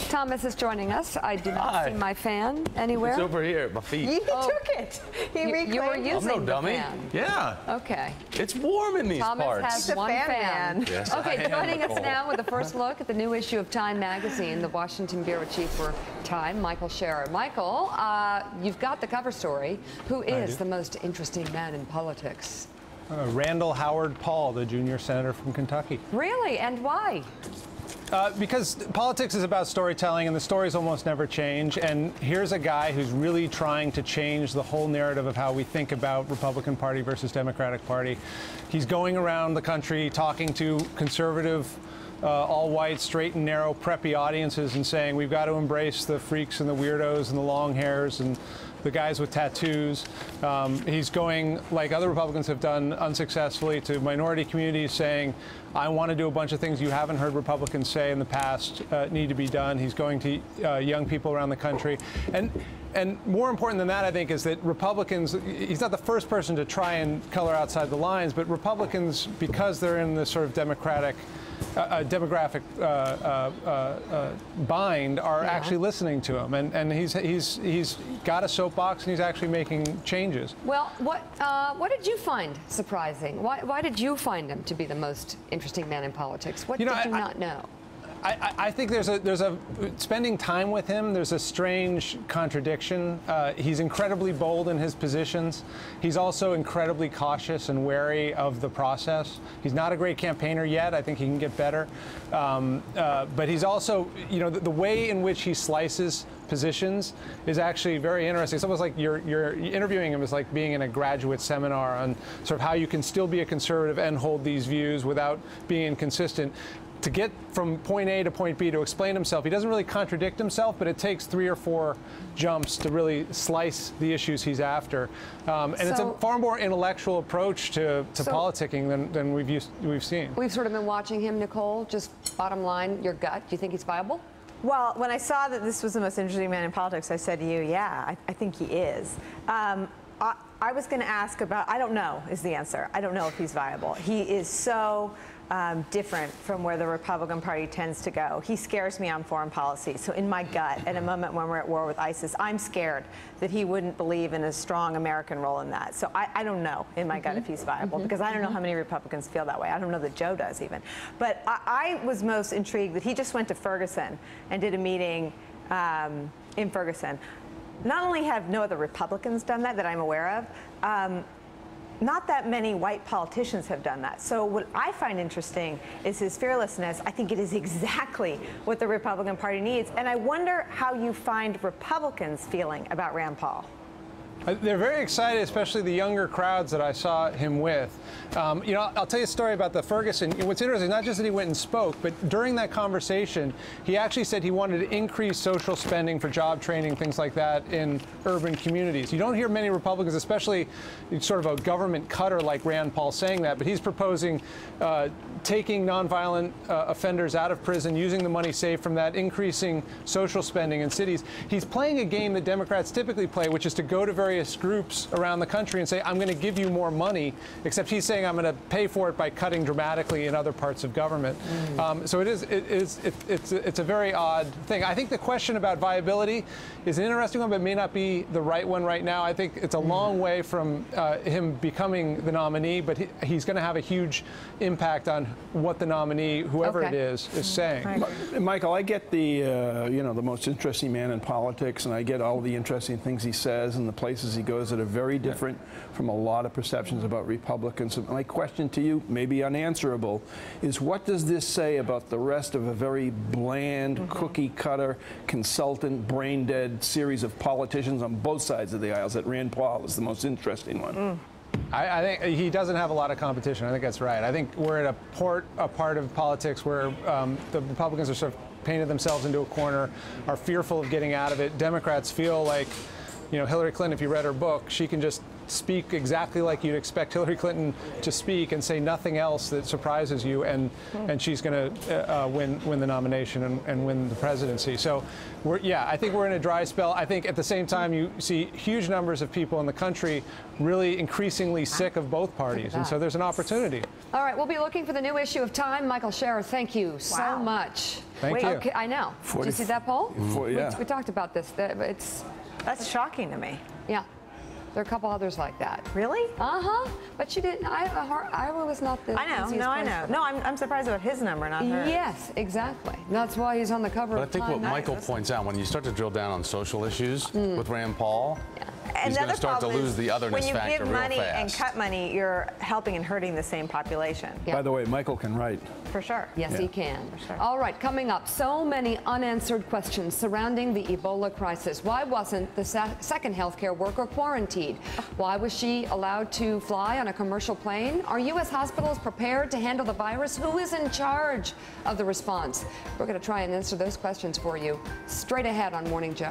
Thomas is joining us. I do not see my fan anywhere. It's over here at my feet. He took it. He reclaimed You were it. using I'm no the dummy. fan. Yeah. Okay. It's warm in these Thomas parts. has He's a one fan. man. Yes, Okay, I am, joining us Nicole. now with the first look at the new issue of Time magazine, the Washington bureau chief for Time, Michael Scherer. Michael, you've got the cover story. Who is the most interesting man in politics? Randall Howard Paul, the junior senator from Kentucky. Really, and why? Because politics is about storytelling, and the stories almost never change. And here's a guy who's really trying to change the whole narrative of how we think about Republican Party versus Democratic Party. He's going around the country talking to conservative, all-white, straight and narrow, preppy audiences and saying we've got to embrace the freaks and the weirdos and the long hairs and the guys with tattoos. He's going, like other Republicans have done unsuccessfully, to minority communities saying, I want to do a bunch of things you haven't heard Republicans say in the past need to be done. He's going to young people around the country. And more important than that, I think, is that Republicans, he's not the first person to try and color outside the lines, but Republicans, because they're in this sort of demographic bind, are actually listening to him, and he's got a soapbox and he's actually making changes. Well, what did you find surprising? Why did you find him to be the most interesting man in politics? What did you not know? I think there's a spending time with him, there's a strange contradiction. He's incredibly bold in his positions. He's also incredibly cautious and wary of the process. He's not a great campaigner yet. I think he can get better. But he's also, you know, the way in which he slices positions is actually very interesting. It's almost like you're interviewing him is like being in a graduate seminar on sort of how you can still be a conservative and hold these views without being inconsistent. To get from point A to point B, to explain himself, he doesn't really contradict himself, but it takes 3 or 4 jumps to really slice the issues he's after. And it's a far more intellectual approach to politicking than we've seen. We've sort of been watching him, Nicole. Just bottom line, your gut. Do you think he's viable? Well, when I saw that this was the most interesting man in politics, I said to you, yeah, I think he is. I was going to ask about, I don't know is the answer. I don't know if he's viable. He is so different from where the Republican Party tends to go. He scares me on foreign policy. So in my gut, at a moment when we're at war with ISIS, I'm scared that he wouldn't believe in a strong American role in that. So I don't know in my gut if he's viable, because I don't know how many Republicans feel that way. I don't know that Joe does even. But I was most intrigued that he just went to Ferguson and did a meeting in Ferguson. Not only have no other Republicans done that I'm aware of, not that many white politicians have done that. So what I find interesting is his fearlessness. I think it is exactly what the Republican Party needs. And I wonder how you find Republicans feeling about Rand Paul. They're very excited, especially the younger crowds that I saw him with. You know, I'll tell you a story about the Ferguson. What's interesting, not just that he went and spoke, but during that conversation, he actually said he wanted to increase social spending for job training, things like that, in urban communities. You don't hear many Republicans, especially sort of a government cutter like Rand Paul, saying that, but he's proposing taking nonviolent offenders out of prison, using the money saved from that, increasing social spending in cities. He's playing a game that Democrats typically play, which is to go to various groups around the country and say, I'm going to give you more money, except he's saying I'm going to pay for it by cutting dramatically in other parts of government. So it's a very odd thing. I think the question about viability is an interesting one, but may not be the right one right now. I think it's a long way from him becoming the nominee, but he's going to have a huge impact on what the nominee, whoever it is saying. Michael, I get the you know, the most interesting man in politics, and I get all the interesting things he says and the places he goes that are very different from a lot of perceptions about Republicans. My question to you, maybe unanswerable, is what does this say about the rest of a very bland, cookie-cutter, consultant, brain-dead series of politicians on both sides of the aisles? That Rand Paul is the most interesting one. I think he doesn't have a lot of competition. I think that's right. I think we're at a part of politics where the Republicans are sort of painted themselves into a corner, are fearful of getting out of it. Democrats feel like, you know, Hillary Clinton, if you read her book, she can just speak exactly like you'd expect Hillary Clinton to speak and say nothing else that surprises you, and she's going to win the nomination and win the presidency. So, I think we're in a dry spell. I think at the same time you see huge numbers of people in the country really increasingly sick of both parties, and so there's an opportunity. All right, we'll be looking for the new issue of Time. Michael Scherer, thank you so much. Thank you. Okay, I know. Did you see that poll? Yeah. We talked about this. That's shocking to me. Yeah. There are a couple others like that. Really? Uh-huh. But she didn't. Iowa was not the I know. easiest No, I place know. for No, her. I'm surprised about his number, not hers. Yes, exactly. That's why he's on the cover But I of think Time what Michael magazine. points out, when you start to drill down on social issues with Rand Paul, he's going to start to lose the otherness factor real fast. When you give money and cut money, you're helping and hurting the same population. Yeah. By the way, Michael can write. For sure. Yes, he can. For sure. All right, coming up, so many unanswered questions surrounding the Ebola crisis. Why wasn't the second healthcare worker quarantined? Why was she allowed to fly on a commercial plane? Are U.S. hospitals prepared to handle the virus? Who is in charge of the response? We're going to try and answer those questions for you straight ahead on Morning Joe.